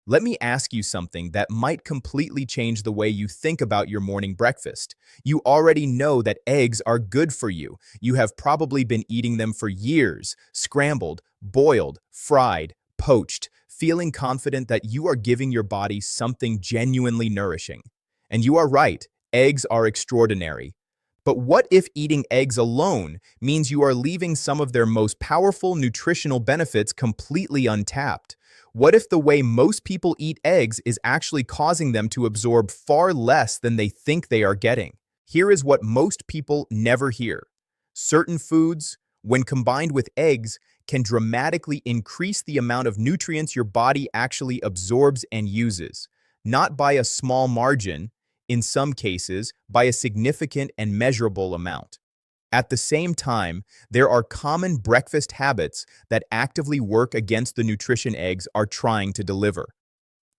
Let me ask you something that might completely change the way you think about your morning breakfast. You already know that eggs are good for you. You have probably been eating them for years, scrambled, boiled, fried, poached, feeling confident that you are giving your body something genuinely nourishing. And you are right, eggs are extraordinary. But what if eating eggs alone means you are leaving some of their most powerful nutritional benefits completely untapped? What if the way most people eat eggs is actually causing them to absorb far less than they think they are getting? Here is what most people never hear. Certain foods, when combined with eggs, can dramatically increase the amount of nutrients your body actually absorbs and uses, not by a small margin, in some cases, by a significant and measurable amount. At the same time, there are common breakfast habits that actively work against the nutrition eggs are trying to deliver.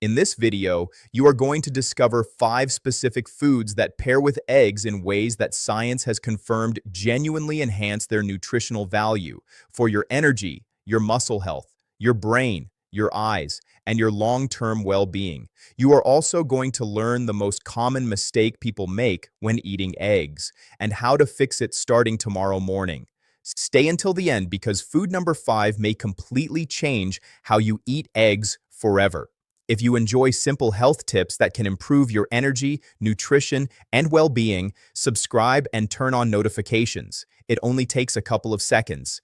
In this video, you are going to discover 5 specific foods that pair with eggs in ways that science has confirmed genuinely enhance their nutritional value for your energy, your muscle health, your brain, your eyes, and your long-term well-being. You are also going to learn the most common mistake people make when eating eggs and how to fix it starting tomorrow morning. Stay until the end because food number 5 may completely change how you eat eggs forever. If you enjoy simple health tips that can improve your energy, nutrition, and well-being, subscribe and turn on notifications. It only takes a couple of seconds.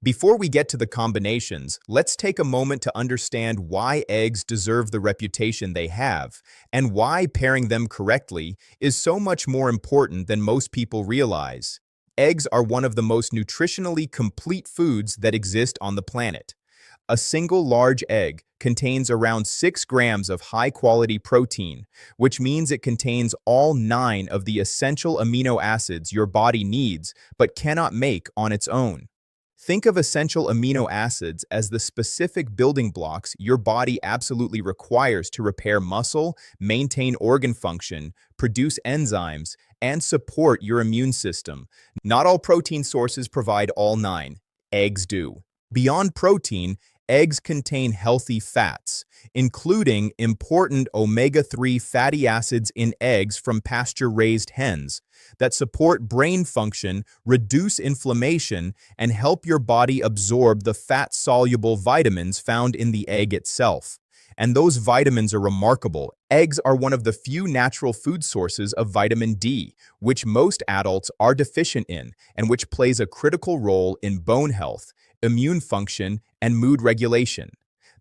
Before we get to the combinations, let's take a moment to understand why eggs deserve the reputation they have, and why pairing them correctly is so much more important than most people realize. Eggs are one of the most nutritionally complete foods that exist on the planet. A single large egg contains around 6 grams of high-quality protein, which means it contains all 9 of the essential amino acids your body needs but cannot make on its own. Think of essential amino acids as the specific building blocks your body absolutely requires to repair muscle, maintain organ function, produce enzymes, and support your immune system. Not all protein sources provide all 9. Eggs do. Beyond protein, eggs contain healthy fats, including important omega-3 fatty acids in eggs from pasture-raised hens that support brain function, reduce inflammation, and help your body absorb the fat-soluble vitamins found in the egg itself. And those vitamins are remarkable. Eggs are one of the few natural food sources of vitamin D, which most adults are deficient in, and which plays a critical role in bone health, immune function, and mood regulation.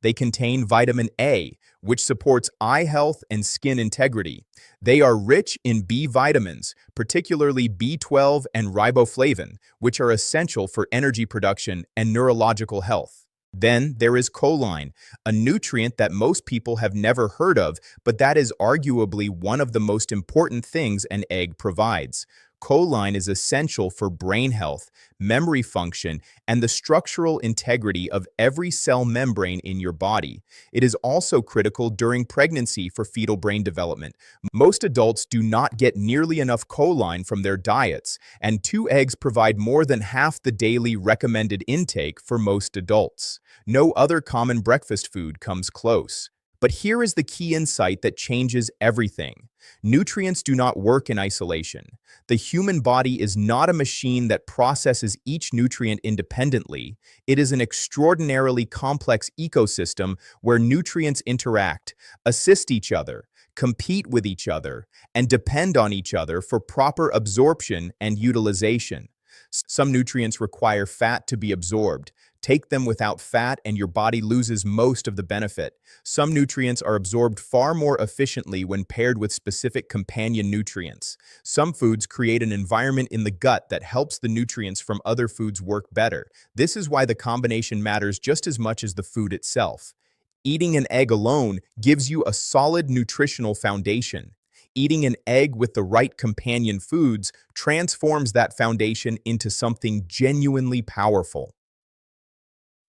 They contain vitamin A, which supports eye health and skin integrity. They are rich in B vitamins, particularly B12 and riboflavin, which are essential for energy production and neurological health. Then there is choline, a nutrient that most people have never heard of, but that is arguably one of the most important things an egg provides. Choline is essential for brain health, memory function, and the structural integrity of every cell membrane in your body. It is also critical during pregnancy for fetal brain development. Most adults do not get nearly enough choline from their diets, and 2 eggs provide more than half the daily recommended intake for most adults. No other common breakfast food comes close. But here is the key insight that changes everything. Nutrients do not work in isolation. The human body is not a machine that processes each nutrient independently. It is an extraordinarily complex ecosystem where nutrients interact, assist each other, compete with each other, and depend on each other for proper absorption and utilization. Some nutrients require fat to be absorbed. Take them without fat and your body loses most of the benefit. Some nutrients are absorbed far more efficiently when paired with specific companion nutrients. Some foods create an environment in the gut that helps the nutrients from other foods work better. This is why the combination matters just as much as the food itself. Eating an egg alone gives you a solid nutritional foundation. Eating an egg with the right companion foods transforms that foundation into something genuinely powerful.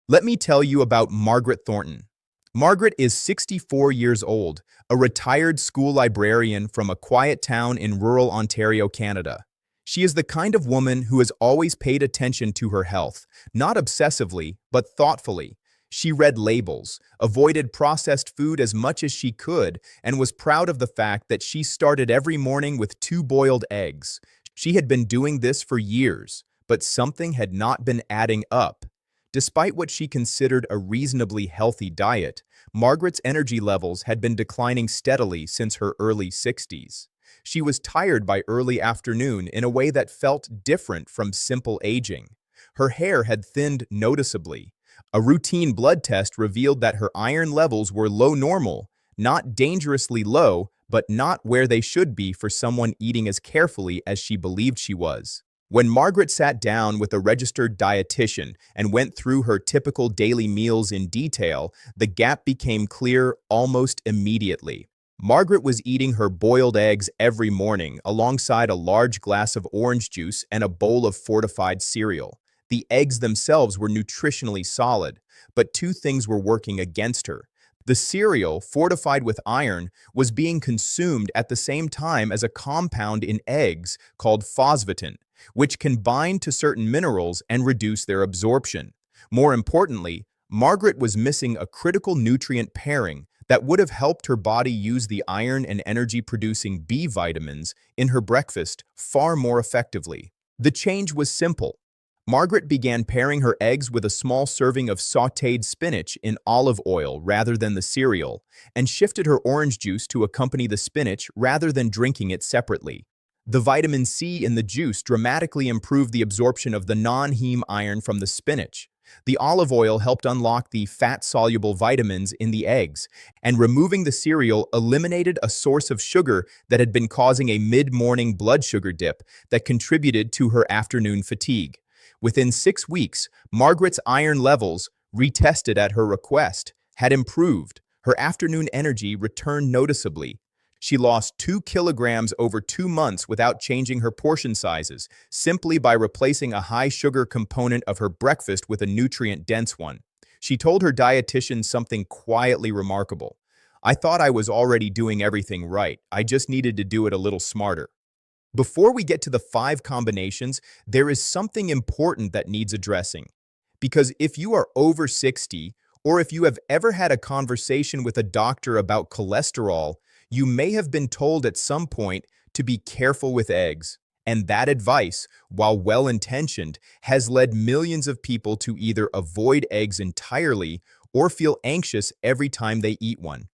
Let me tell you about Margaret Thornton. Margaret is 64 years old, a retired school librarian from a quiet town in rural Ontario, Canada. She is the kind of woman who has always paid attention to her health, not obsessively, but thoughtfully. She read labels, avoided processed food as much as she could, and was proud of the fact that she started every morning with 2 boiled eggs. She had been doing this for years, but something had not been adding up. Despite what she considered a reasonably healthy diet, Margaret's energy levels had been declining steadily since her early 60s. She was tired by early afternoon in a way that felt different from simple aging. Her hair had thinned noticeably. A routine blood test revealed that her iron levels were low normal, not dangerously low, but not where they should be for someone eating as carefully as she believed she was. When Margaret sat down with a registered dietitian and went through her typical daily meals in detail, the gap became clear almost immediately. Margaret was eating her boiled eggs every morning alongside a large glass of orange juice and a bowl of fortified cereal. The eggs themselves were nutritionally solid, but two things were working against her. The cereal, fortified with iron, was being consumed at the same time as a compound in eggs called phosphate, which can bind to certain minerals and reduce their absorption. More importantly, Margaret was missing a critical nutrient pairing that would have helped her body use the iron and energy-producing B vitamins in her breakfast far more effectively. The change was simple. Margaret began pairing her eggs with a small serving of sautéed spinach in olive oil rather than the cereal, and shifted her orange juice to accompany the spinach rather than drinking it separately. The vitamin C in the juice dramatically improved the absorption of the non-heme iron from the spinach. The olive oil helped unlock the fat-soluble vitamins in the eggs, and removing the cereal eliminated a source of sugar that had been causing a mid-morning blood sugar dip that contributed to her afternoon fatigue. Within 6 weeks, Margaret's iron levels, retested at her request, had improved. Her afternoon energy returned noticeably. She lost 2 kilograms over 2 months without changing her portion sizes, simply by replacing a high-sugar component of her breakfast with a nutrient-dense one. She told her dietitian something quietly remarkable. "I thought I was already doing everything right. I just needed to do it a little smarter." Before we get to the 5 combinations, there is something important that needs addressing. Because if you are over 60, or if you have ever had a conversation with a doctor about cholesterol, you may have been told at some point to be careful with eggs. And that advice, while well-intentioned, has led millions of people to either avoid eggs entirely or feel anxious every time they eat one.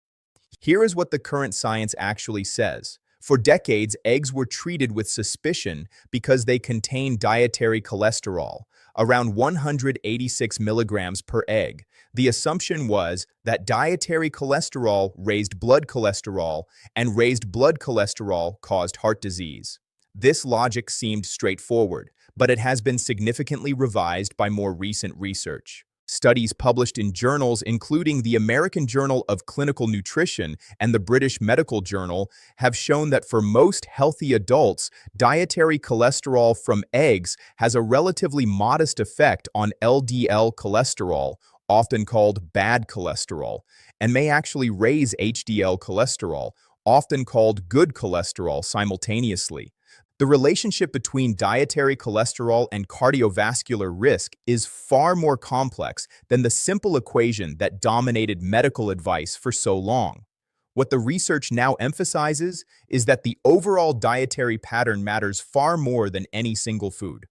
Here is what the current science actually says. For decades, eggs were treated with suspicion because they contain dietary cholesterol, around 186 milligrams per egg. The assumption was that dietary cholesterol raised blood cholesterol, and raised blood cholesterol caused heart disease. This logic seemed straightforward, but it has been significantly revised by more recent research. Studies published in journals including the American Journal of Clinical Nutrition and the British Medical Journal have shown that for most healthy adults, dietary cholesterol from eggs has a relatively modest effect on LDL cholesterol, often called bad cholesterol, and may actually raise HDL cholesterol, often called good cholesterol, simultaneously. The relationship between dietary cholesterol and cardiovascular risk is far more complex than the simple equation that dominated medical advice for so long. What the research now emphasizes is that the overall dietary pattern matters far more than any single food.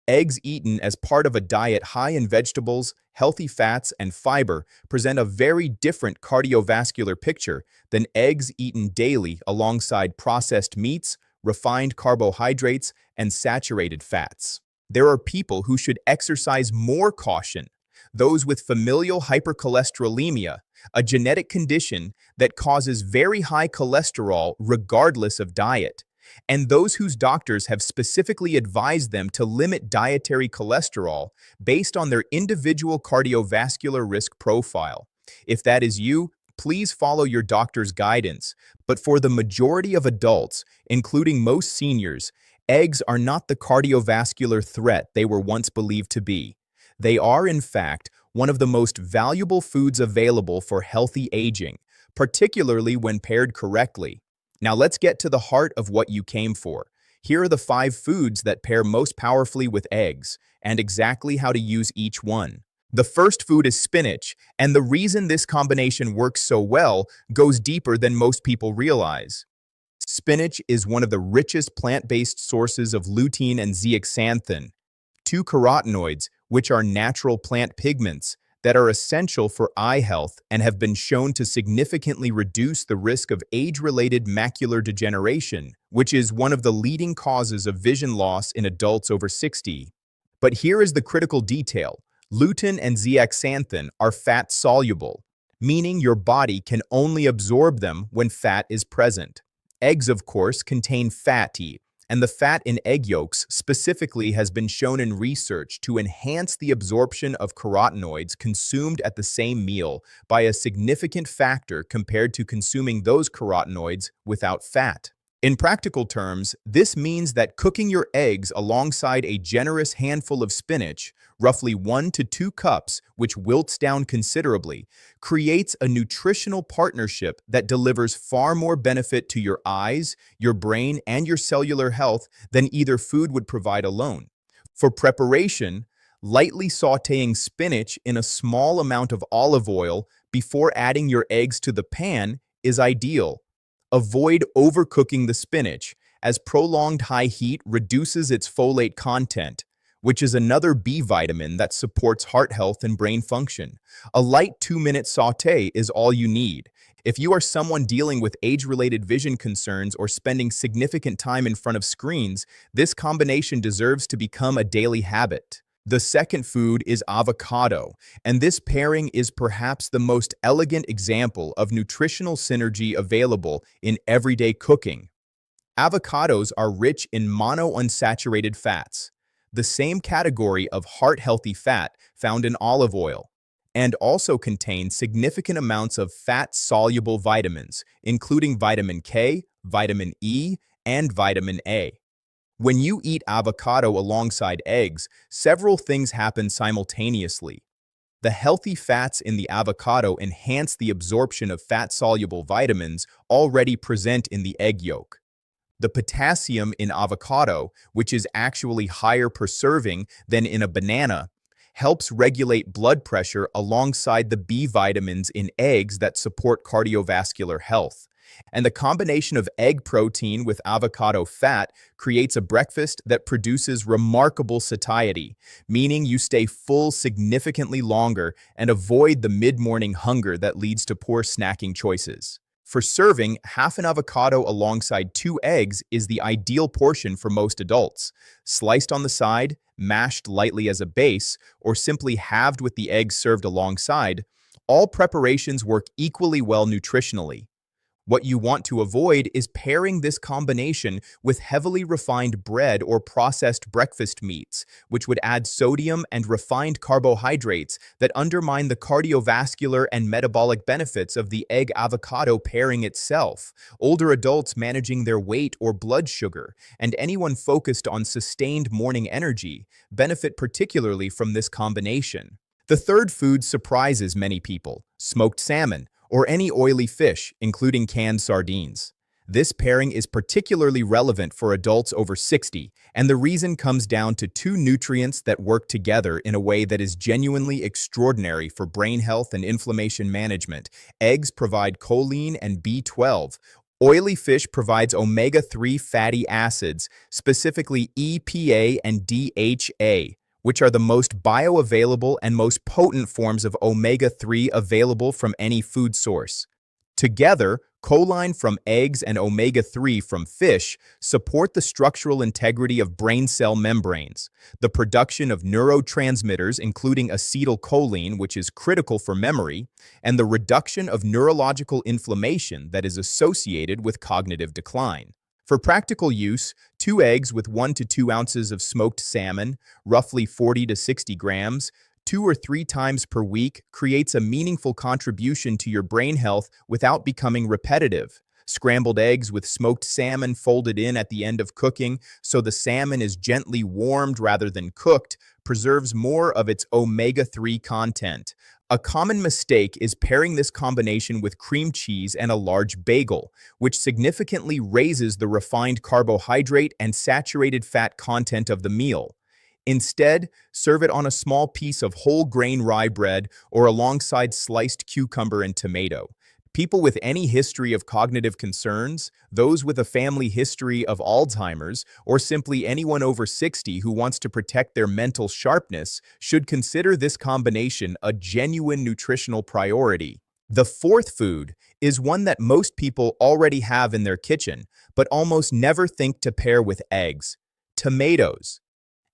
Eggs eaten as part of a diet high in vegetables, healthy fats, and fiber present a very different cardiovascular picture than eggs eaten daily alongside processed meats, refined carbohydrates, and saturated fats. There are people who should exercise more caution. Those with familial hypercholesterolemia, a genetic condition that causes very high cholesterol regardless of diet, and those whose doctors have specifically advised them to limit dietary cholesterol based on their individual cardiovascular risk profile. If that is you, please follow your doctor's guidance. But for the majority of adults, including most seniors, eggs are not the cardiovascular threat they were once believed to be. They are, in fact, one of the most valuable foods available for healthy aging, particularly when paired correctly. Now let's get to the heart of what you came for. Here are the 5 foods that pair most powerfully with eggs, and exactly how to use each one. The first food is spinach, and the reason this combination works so well goes deeper than most people realize. Spinach is one of the richest plant-based sources of lutein and zeaxanthin, two carotenoids, which are natural plant pigments that are essential for eye health and have been shown to significantly reduce the risk of age-related macular degeneration, which is one of the leading causes of vision loss in adults over 60. But here is the critical detail. Lutein and zeaxanthin are fat-soluble, meaning your body can only absorb them when fat is present. Eggs, of course, contain fatty, and the fat in egg yolks specifically has been shown in research to enhance the absorption of carotenoids consumed at the same meal by a significant factor compared to consuming those carotenoids without fat. In practical terms, this means that cooking your eggs alongside a generous handful of spinach, roughly 1 to 2 cups, which wilts down considerably, creates a nutritional partnership that delivers far more benefit to your eyes, your brain, and your cellular health than either food would provide alone. For preparation, lightly sautéing spinach in a small amount of olive oil before adding your eggs to the pan is ideal. Avoid overcooking the spinach, as prolonged high heat reduces its folate content, which is another B vitamin that supports heart health and brain function. A light 2-minute sauté is all you need. If you are someone dealing with age-related vision concerns or spending significant time in front of screens, this combination deserves to become a daily habit. The second food is avocado, and this pairing is perhaps the most elegant example of nutritional synergy available in everyday cooking. Avocados are rich in monounsaturated fats, the same category of heart-healthy fat found in olive oil, and also contain significant amounts of fat-soluble vitamins, including vitamin K, vitamin E, and vitamin A. When you eat avocado alongside eggs, several things happen simultaneously. The healthy fats in the avocado enhance the absorption of fat-soluble vitamins already present in the egg yolk. The potassium in avocado, which is actually higher per serving than in a banana, helps regulate blood pressure alongside the B vitamins in eggs that support cardiovascular health. And the combination of egg protein with avocado fat creates a breakfast that produces remarkable satiety, meaning you stay full significantly longer and avoid the mid-morning hunger that leads to poor snacking choices. For serving, half an avocado alongside 2 eggs is the ideal portion for most adults. Sliced on the side, mashed lightly as a base, or simply halved with the eggs served alongside, all preparations work equally well nutritionally. What you want to avoid is pairing this combination with heavily refined bread or processed breakfast meats, which would add sodium and refined carbohydrates that undermine the cardiovascular and metabolic benefits of the egg-avocado pairing itself. Older adults managing their weight or blood sugar, and anyone focused on sustained morning energy, benefit particularly from this combination. The third food surprises many people: smoked salmon, or any oily fish, including canned sardines. This pairing is particularly relevant for adults over 60, and the reason comes down to 2 nutrients that work together in a way that is genuinely extraordinary for brain health and inflammation management. Eggs provide choline and B12. Oily fish provides omega-3 fatty acids, specifically EPA and DHA, which are the most bioavailable and most potent forms of omega-3 available from any food source. Together, choline from eggs and omega-3 from fish support the structural integrity of brain cell membranes, the production of neurotransmitters including acetylcholine, which is critical for memory, and the reduction of neurological inflammation that is associated with cognitive decline. For practical use, 2 eggs with 1 to 2 ounces of smoked salmon, roughly 40 to 60 grams, 2 or 3 times per week creates a meaningful contribution to your brain health without becoming repetitive. Scrambled eggs with smoked salmon folded in at the end of cooking so the salmon is gently warmed rather than cooked preserves more of its omega-3 content. A common mistake is pairing this combination with cream cheese and a large bagel, which significantly raises the refined carbohydrate and saturated fat content of the meal. Instead, serve it on a small piece of whole grain rye bread or alongside sliced cucumber and tomato. People with any history of cognitive concerns, those with a family history of Alzheimer's, or simply anyone over 60 who wants to protect their mental sharpness should consider this combination a genuine nutritional priority. The fourth food is one that most people already have in their kitchen, but almost never think to pair with eggs: tomatoes.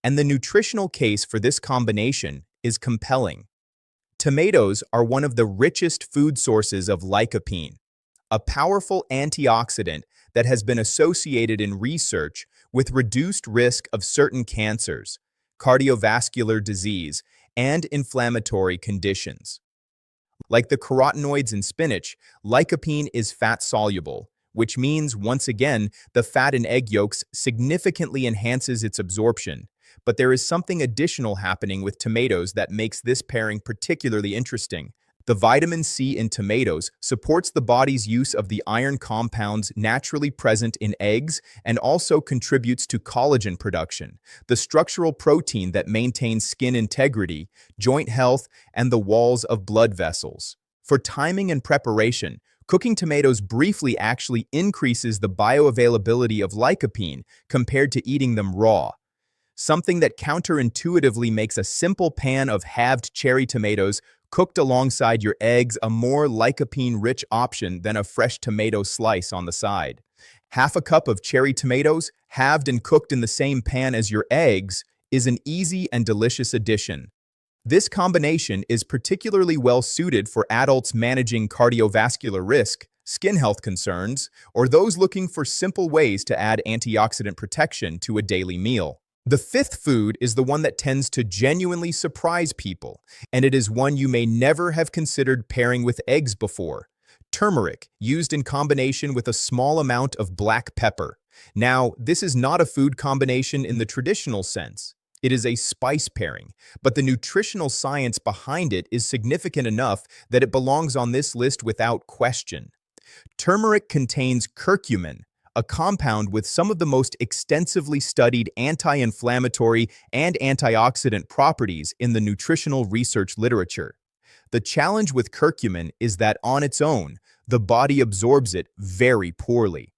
And the nutritional case for this combination is compelling. Tomatoes are one of the richest food sources of lycopene, a powerful antioxidant that has been associated in research with reduced risk of certain cancers, cardiovascular disease, and inflammatory conditions. Like the carotenoids in spinach, lycopene is fat-soluble, which means, once again, the fat in egg yolks significantly enhances its absorption. But there is something additional happening with tomatoes that makes this pairing particularly interesting. The vitamin C in tomatoes supports the body's use of the iron compounds naturally present in eggs and also contributes to collagen production, the structural protein that maintains skin integrity, joint health, and the walls of blood vessels. For timing and preparation, cooking tomatoes briefly actually increases the bioavailability of lycopene compared to eating them raw. Something that counterintuitively makes a simple pan of halved cherry tomatoes cooked alongside your eggs a more lycopene-rich option than a fresh tomato slice on the side. Half a cup of cherry tomatoes, halved and cooked in the same pan as your eggs, is an easy and delicious addition. This combination is particularly well suited for adults managing cardiovascular risk, skin health concerns, or those looking for simple ways to add antioxidant protection to a daily meal. The fifth food is the one that tends to genuinely surprise people, and it is one you may never have considered pairing with eggs before: turmeric, used in combination with a small amount of black pepper. Now, this is not a food combination in the traditional sense. It is a spice pairing, but the nutritional science behind it is significant enough that it belongs on this list without question. Turmeric contains curcumin, a compound with some of the most extensively studied anti-inflammatory and antioxidant properties in the nutritional research literature. The challenge with curcumin is that on its own, the body absorbs it very poorly.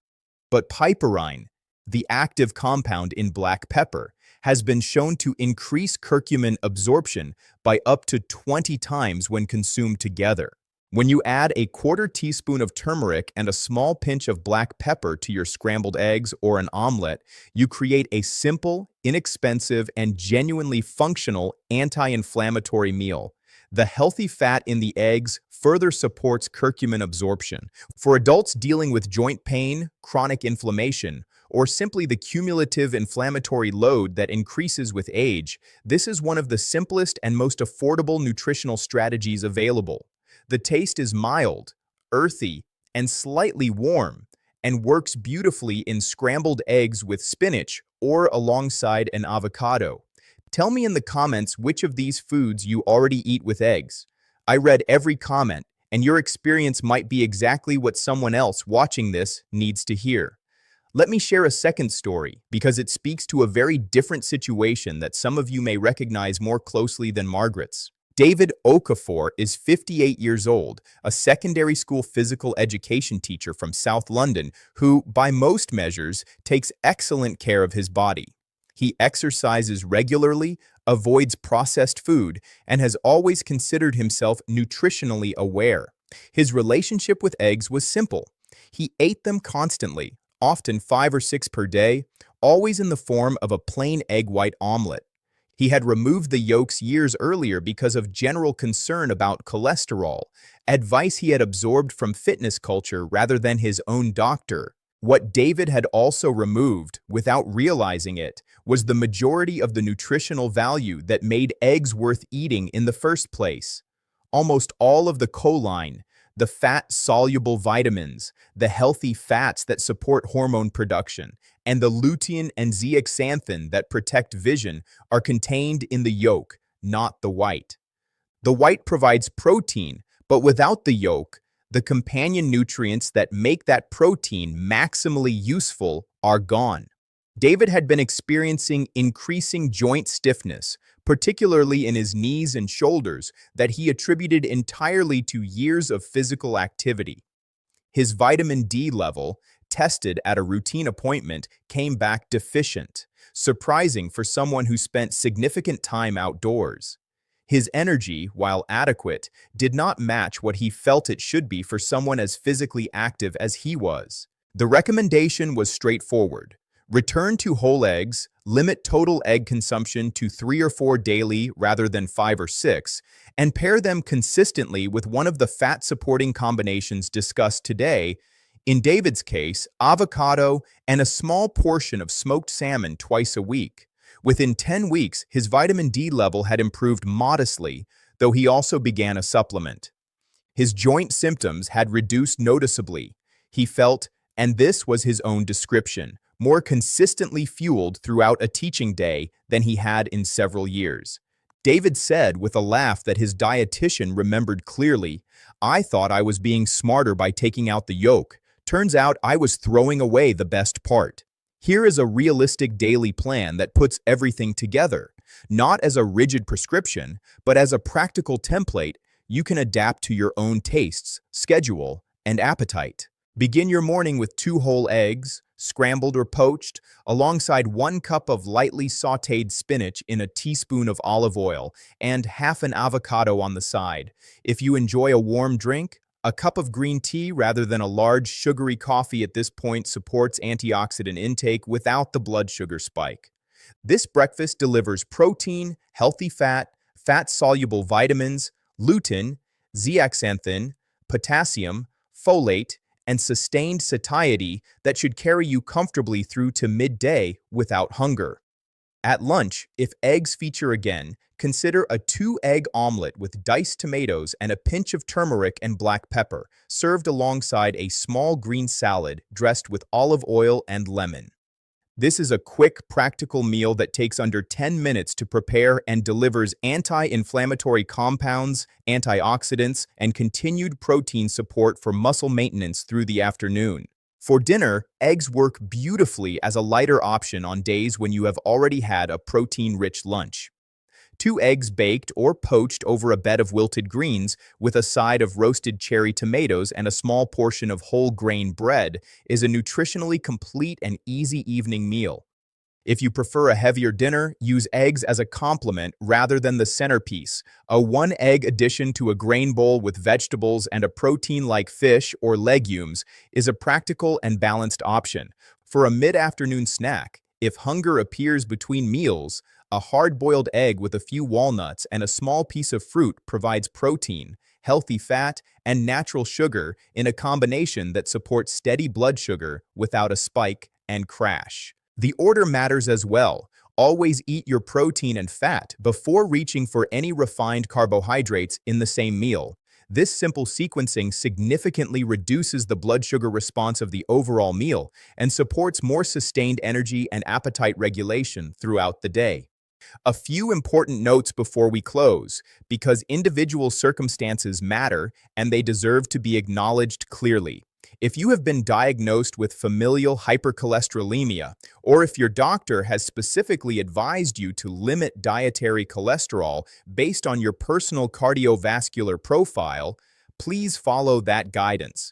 But piperine, the active compound in black pepper, has been shown to increase curcumin absorption by up to 20 times when consumed together. When you add a quarter teaspoon of turmeric and a small pinch of black pepper to your scrambled eggs or an omelet, you create a simple, inexpensive, and genuinely functional anti-inflammatory meal. The healthy fat in the eggs further supports curcumin absorption. For adults dealing with joint pain, chronic inflammation, or simply the cumulative inflammatory load that increases with age, this is one of the simplest and most affordable nutritional strategies available. The taste is mild, earthy, and slightly warm, and works beautifully in scrambled eggs with spinach or alongside an avocado. Tell me in the comments which of these foods you already eat with eggs. I read every comment, and your experience might be exactly what someone else watching this needs to hear. Let me share a second story, because it speaks to a very different situation that some of you may recognize more closely than Margaret's. David Okafor is 58 years old, a secondary school physical education teacher from South London who, by most measures, takes excellent care of his body. He exercises regularly, avoids processed food, and has always considered himself nutritionally aware. His relationship with eggs was simple. He ate them constantly, often 5 or 6 per day, always in the form of a plain egg white omelet. He had removed the yolks years earlier because of general concern about cholesterol, advice he had absorbed from fitness culture rather than his own doctor. What David had also removed, without realizing it, was the majority of the nutritional value that made eggs worth eating in the first place. Almost all of the choline, the fat-soluble vitamins, the healthy fats that support hormone production, and the lutein and zeaxanthin that protect vision are contained in the yolk, not the white. The white provides protein, but without the yolk, the companion nutrients that make that protein maximally useful are gone. David had been experiencing increasing joint stiffness, particularly in his knees and shoulders, that he attributed entirely to years of physical activity. His vitamin D level, tested at a routine appointment, came back deficient, surprising for someone who spent significant time outdoors. His energy, while adequate, did not match what he felt it should be for someone as physically active as he was. The recommendation was straightforward. Return to whole eggs, limit total egg consumption to 3 or 4 daily rather than 5 or 6, and pair them consistently with one of the fat-supporting combinations discussed today, in David's case, avocado and a small portion of smoked salmon twice a week. Within 10 weeks, his vitamin D level had improved modestly, though he also began a supplement. His joint symptoms had reduced noticeably. He felt, and this was his own description, more consistently fueled throughout a teaching day than he had in several years. David said with a laugh that his dietitian remembered clearly, "I thought I was being smarter by taking out the yolk. Turns out I was throwing away the best part." Here is a realistic daily plan that puts everything together, not as a rigid prescription, but as a practical template you can adapt to your own tastes, schedule, and appetite. Begin your morning with 2 whole eggs, scrambled or poached, alongside 1 cup of lightly sautéed spinach in a teaspoon of olive oil, and half an avocado on the side. If you enjoy a warm drink, a cup of green tea rather than a large sugary coffee at this point supports antioxidant intake without the blood sugar spike. This breakfast delivers protein, healthy fat, fat-soluble vitamins, lutein, zeaxanthin, potassium, folate, and sustained satiety that should carry you comfortably through to midday without hunger. At lunch, if eggs feature again, consider a 2-egg omelet with diced tomatoes and a pinch of turmeric and black pepper, served alongside a small green salad dressed with olive oil and lemon. This is a quick, practical meal that takes under 10 minutes to prepare and delivers anti-inflammatory compounds, antioxidants, and continued protein support for muscle maintenance through the afternoon. For dinner, eggs work beautifully as a lighter option on days when you have already had a protein-rich lunch. 2 eggs baked or poached over a bed of wilted greens with a side of roasted cherry tomatoes and a small portion of whole grain bread is a nutritionally complete and easy evening meal. If you prefer a heavier dinner, use eggs as a complement rather than the centerpiece. A 1-egg addition to a grain bowl with vegetables and a protein like fish or legumes is a practical and balanced option. For a mid-afternoon snack, if hunger appears between meals, a hard-boiled egg with a few walnuts and a small piece of fruit provides protein, healthy fat, and natural sugar in a combination that supports steady blood sugar without a spike and crash. The order matters as well. Always eat your protein and fat before reaching for any refined carbohydrates in the same meal. This simple sequencing significantly reduces the blood sugar response of the overall meal and supports more sustained energy and appetite regulation throughout the day. A few important notes before we close, because individual circumstances matter and they deserve to be acknowledged clearly. If you have been diagnosed with familial hypercholesterolemia, or if your doctor has specifically advised you to limit dietary cholesterol based on your personal cardiovascular profile, please follow that guidance.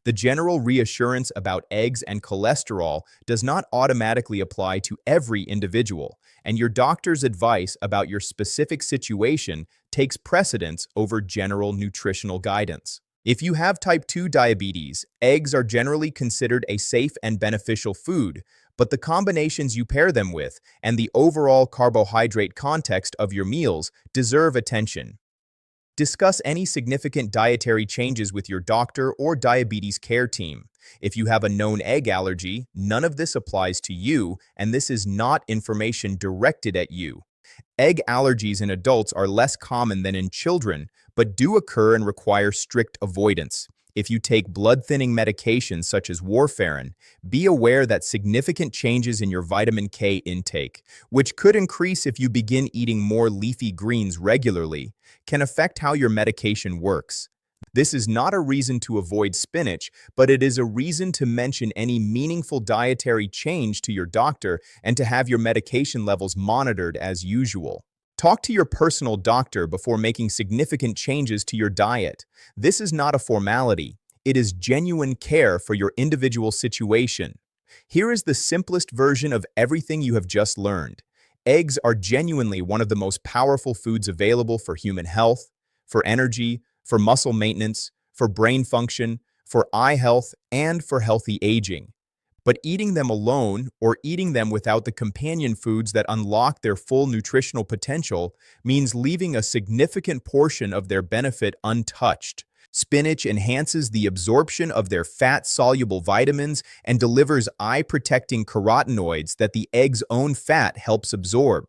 The general reassurance about eggs and cholesterol does not automatically apply to every individual, and your doctor's advice about your specific situation takes precedence over general nutritional guidance. If you have type 2 diabetes, eggs are generally considered a safe and beneficial food, but the combinations you pair them with and the overall carbohydrate context of your meals deserve attention. Discuss any significant dietary changes with your doctor or diabetes care team. If you have a known egg allergy, none of this applies to you, and this is not information directed at you. Egg allergies in adults are less common than in children, but do occur and require strict avoidance. If you take blood-thinning medications such as warfarin, be aware that significant changes in your vitamin K intake, which could increase if you begin eating more leafy greens regularly, can affect how your medication works. This is not a reason to avoid spinach, but it is a reason to mention any meaningful dietary change to your doctor and to have your medication levels monitored as usual. Talk to your personal doctor before making significant changes to your diet. This is not a formality. It is genuine care for your individual situation. Here is the simplest version of everything you have just learned. Eggs are genuinely one of the most powerful foods available for human health, for energy, for muscle maintenance, for brain function, for eye health, and for healthy aging. But eating them alone or eating them without the companion foods that unlock their full nutritional potential means leaving a significant portion of their benefit untouched. Spinach enhances the absorption of their fat-soluble vitamins and delivers eye-protecting carotenoids that the egg's own fat helps absorb.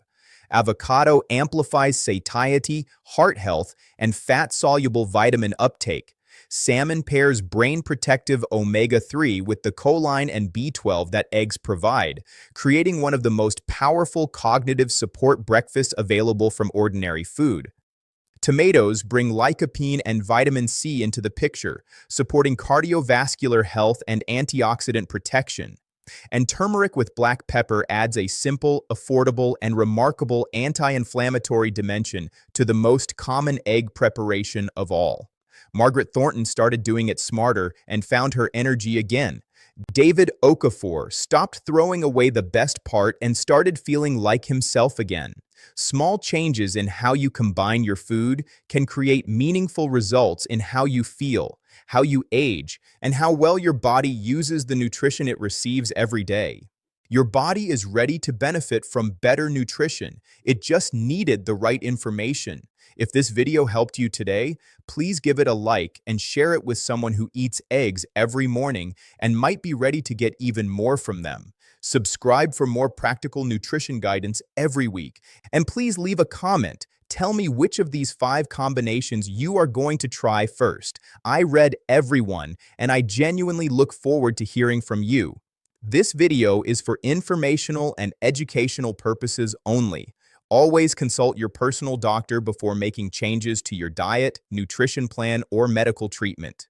Avocado amplifies satiety, heart health, and fat-soluble vitamin uptake. Salmon pairs brain-protective omega-3 with the choline and B12 that eggs provide, creating one of the most powerful cognitive support breakfasts available from ordinary food. Tomatoes bring lycopene and vitamin C into the picture, supporting cardiovascular health and antioxidant protection. And turmeric with black pepper adds a simple, affordable, and remarkable anti-inflammatory dimension to the most common egg preparation of all. Margaret Thornton started doing it smarter and found her energy again. David Okafor stopped throwing away the best part and started feeling like himself again. Small changes in how you combine your food can create meaningful results in how you feel, how you age, and how well your body uses the nutrition it receives every day. Your body is ready to benefit from better nutrition. It just needed the right information. If this video helped you today, please give it a like and share it with someone who eats eggs every morning and might be ready to get even more from them. Subscribe for more practical nutrition guidance every week. And please leave a comment. Tell me which of these 5 combinations you are going to try first. I read every one, and I genuinely look forward to hearing from you. This video is for informational and educational purposes only. Always consult your personal doctor before making changes to your diet, nutrition plan, or medical treatment.